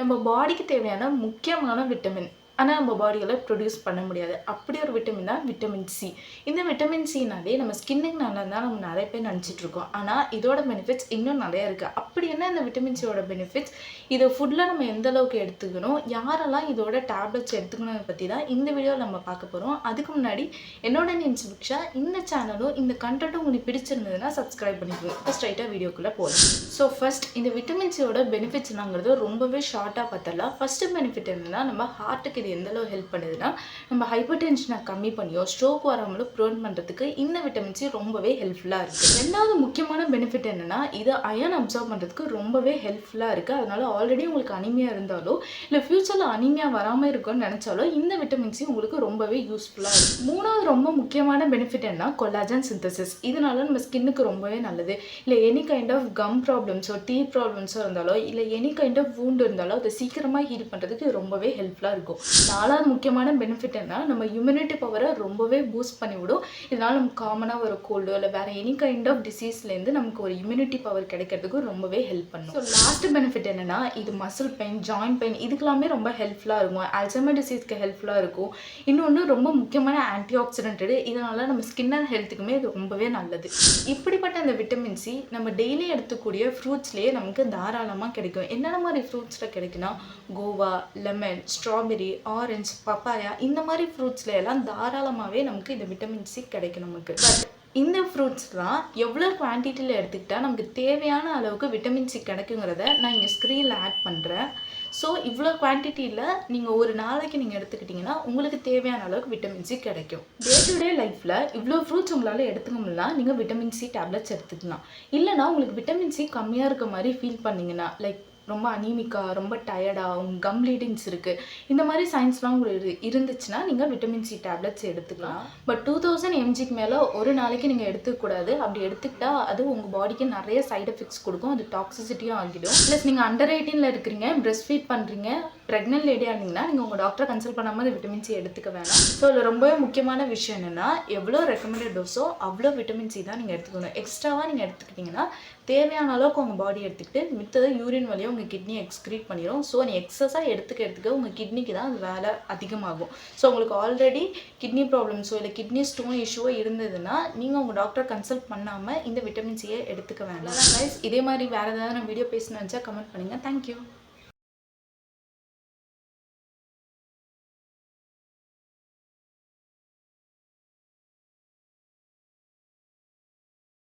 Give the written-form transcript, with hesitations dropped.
நம்ம பாடிக்கு தேவையான முக்கியமான விட்டமின். ஆனா நம்ம பாடியால ப்ரொடியூஸ் பண்ண முடியாது. அப்படி ஒரு விட்டமின் தான் விட்டமின் சி. இந்த விட்டமின் சினாலே நம்ம ஸ்கின்னுக்கு நல்லதுன்னு தான் நம்ம நெறைய பேர் நெனச்சிட்டு இருக்கோம். ஆனா இதோட பெனிஃபிட்ஸ் இன்னும் நெறைய இருக்கு. அப்படி என்ன இந்த விட்டமின் சியோட பெனிஃபிட்ஸ்? இத ஃபுட்ல நம்ம எந்த அளவுக்கு எடுத்துக்கணும்? யாரெல்லாம் இதோட டேப்லெட்ஸ் எடுத்துக்கணும்னு பத்தி தான் இந்த வீடியோல நம்ம பார்க்க போறோம். அதுக்கு முன்னாடி என்னோட நேம் சுபிக்ஷா. இந்த சேனலும் இந்த கன்டென்ட்டும் உங்களுக்கு பிடிச்சிருந்ததுன்னா சப்ஸ்கிரைப் பண்ணிக்கோங்க. இப்போ ஸ்ட்ரைட்டா வீடியோக்குள்ள போலாம். ஸோ ஃபர்ஸ்ட் இந்த விட்டமின் சியோட பெனிஃபிட்ஸ் என்னங்கிறது ரொம்பவே ஷார்ட்டா பார்த்தரலாம். ஃபர்ஸ்ட் பெனிஃபிட் என்னன்னா நம்ம ஹார்ட்டுக்கு இது எந்த அளவு ஹெல்ப் பண்ணுதுன்னா நம்ம ஹைப்பர் டென்ஷனை கம்மி பண்ணியோ ஸ்ட்ரோக் வராமலும் ப்ரிவென்ட் பண்ணுறதுக்கு இந்த விட்டமின் சி ரொம்பவே ஹெல்ப்ஃபுல்லாக இருக்குது. ரெண்டாவது முக்கியமான பெனிஃபிட் என்னன்னா இது அயன் அப்சார்ப் பண்ணுறதுக்கு ரொம்பவே ஹெல்ப்ஃபுல்லாக இருக்குது. அதனால ஆல்ரெடி உங்களுக்கு அனிமியா இருந்தாலோ இல்லை ஃபியூச்சரில் அனிமியா வராமல் இருக்கும்னு நினச்சாலோ இந்த விட்டமின் சி உங்களுக்கு ரொம்பவே யூஸ்ஃபுல்லாக இருக்குது. மூணாவது ரொம்ப முக்கியமான பெனிஃபிட் என்ன கொலாஜன் சிந்தசிஸ். இதனால நம்ம ஸ்கின்னுக்கு ரொம்பவே நல்லது. இல்லை எனி கைண்ட் ஆஃப் கம் ப்ராப்ளம்ஸோ டீ ப்ராப்ளம்ஸோ இருந்தாலோ இல்லை எனி கைண்ட் ஆஃப் வூண்ட் இருந்தாலோ அதை சீக்கிரமாக ஹீல் பண்ணுறதுக்கு ரொம்பவே ஹெல்ப்ஃபுல்லாக இருக்கும். நாலாவது முக்கியமான பெனிஃபிட் என்ன நம்ம இம்யூனிட்டி பவரை ரொம்பவே பூஸ்ட் பண்ணிவிடும். இதனால் நமக்கு காமனாக ஒரு கோல்டோ இல்லை வேறு எனி கைண்ட் ஆஃப் டிசீஸ்லேருந்து நமக்கு ஒரு இம்யூனிட்டி பவர் கிடைக்கிறதுக்கு ரொம்பவே ஹெல்ப் பண்ணும். ஸோ லாஸ்ட் பெனிஃபிட் என்னன்னா இது மசில் பெயின் ஜாயின்ட் பெயின் இதுக்கெல்லாமே ரொம்ப ஹெல்ப்ஃபுல்லாக இருக்கும். அல்சைமர் டிசீஸ்க்கு ஹெல்ப்ஃபுல்லாக இருக்கும். இன்னொன்று ரொம்ப முக்கியமான ஆன்டி ஆக்சிடென்ட். இதனால் நம்ம ஸ்கின் அண்ட் ஹெல்த்துக்குமே இது ரொம்பவே நல்லது. இப்படிப்பட்ட இந்த விட்டமின் சி நம்ம டெய்லி எடுத்துக்கூடிய ஃப்ரூட்ஸ்லேயே நமக்கு தாராளமாக கிடைக்கும். என்னென்ன மாதிரி ஃப்ரூட்ஸில் கிடைக்குன்னா guava, lemon, strawberry, orange, papaya இந்த மாதிரி ஃப்ரூட்ஸ்ல எல்லாம் தாராளமாகவே நமக்கு இந்த விட்டமின் சி கிடைக்கும் நமக்கு. பட் இந்த ஃப்ரூட்ஸ்லாம் எவ்வளோ குவான்டிட்டியில் எடுத்துக்கிட்டால் நமக்கு தேவையான அளவுக்கு விட்டமின் சி கிடைக்குங்கிறத நான் இங்கே ஸ்க்ரீனில் ஆட் பண்ணுறேன். ஸோ இவ்வளோ குவான்டிட்டியில் நீங்கள் ஒரு நாளைக்கு நீங்கள் எடுத்துக்கிட்டிங்கன்னா உங்களுக்கு தேவையான அளவுக்கு விட்டமின் சி கிடைக்கும். டே டு டே லைஃப்பில் இவ்வளோ ஃப்ரூட்ஸ் உங்களால் எடுத்துக்க முடியல நீங்கள் விட்டமின் சி டேப்லெட்ஸ் எடுத்துக்கலாம். இல்லைனா உங்களுக்கு விட்டமின் சி கம்மியாக இருக்க மாதிரி ஃபீல் பண்ணிங்கன்னா லைக் ரொம்ப அனீமிக்கா ரொம்ப டயர்டாக உங்கள் கம் ப்ளீடிங்ஸ் இருக்குது இந்த மாதிரி சைன்ஸ்லாம் உங்களுக்கு இருந்துச்சுன்னா நீங்கள் விட்டமின் சி டேப்லெட்ஸ் எடுத்துக்கலாம். பட் 2000 mgக்கு மேலே ஒரு நாளைக்கு நீங்கள் எடுத்துக்கூடாது. அப்படி எடுத்துக்கிட்டால் அது உங்கள் பாடிக்கு நிறைய சைட் எஃபெக்ட்ஸ் கொடுக்கும். அது டாக்ஸிசிட்டியும் ஆகிடும். ப்ளஸ் நீங்கள் அண்டர் 18 இருக்கிறீங்க, பிரெஸ்ட் ஃபீட் பண்ணுறீங்க, ப்ரெக்னென்ட் லேடியாக இருந்தீங்கன்னா நீங்கள் உங்கள் டாக்டரை கன்சல்ட் பண்ணாமல் அது விட்டமின் சி எடுத்துக்க வேணாம். ஸோ இதில் ரொம்பவே முக்கியமான விஷயம் என்னென்னா எவ்வளோ ரெக்கமெண்டட் டோஸோ அவ்வளோ விட்டமின் சி தான் நீங்கள் எடுத்துக்கணும். எக்ஸ்ட்ராவாக நீங்கள் எடுத்துக்கிட்டிங்கன்னா தேவையான அளவுக்கு உங்கள் பாடி எடுத்துக்கிட்டு மித்ததை யூரின் வழியாக உங்கள் கிட்னி எக்ஸ்க்ரீட் பண்ணிடும். ஸோ நீ எக்ஸஸாக எடுத்துக்க உங்கள் கிட்னிக்கு தான் அது வேலை அதிகமாகும். ஸோ உங்களுக்கு ஆல்ரெடி கிட்னி ப்ராப்ளம்ஸோ இல்லை கிட்னி ஸ்டோன் இஷ்யூவோ இருந்ததுன்னா நீங்கள் உங்கள் டாக்டரை கன்சல்ட் பண்ணாமல் இந்த விட்டமின் சியை எடுத்துக்க வேண்டாம். கைஸ் இதே மாதிரி வேறு ஏதாவது நான் வீடியோ பேசணும்னு நினச்சா கமெண்ட் பண்ணுங்கள். தேங்க்யூ.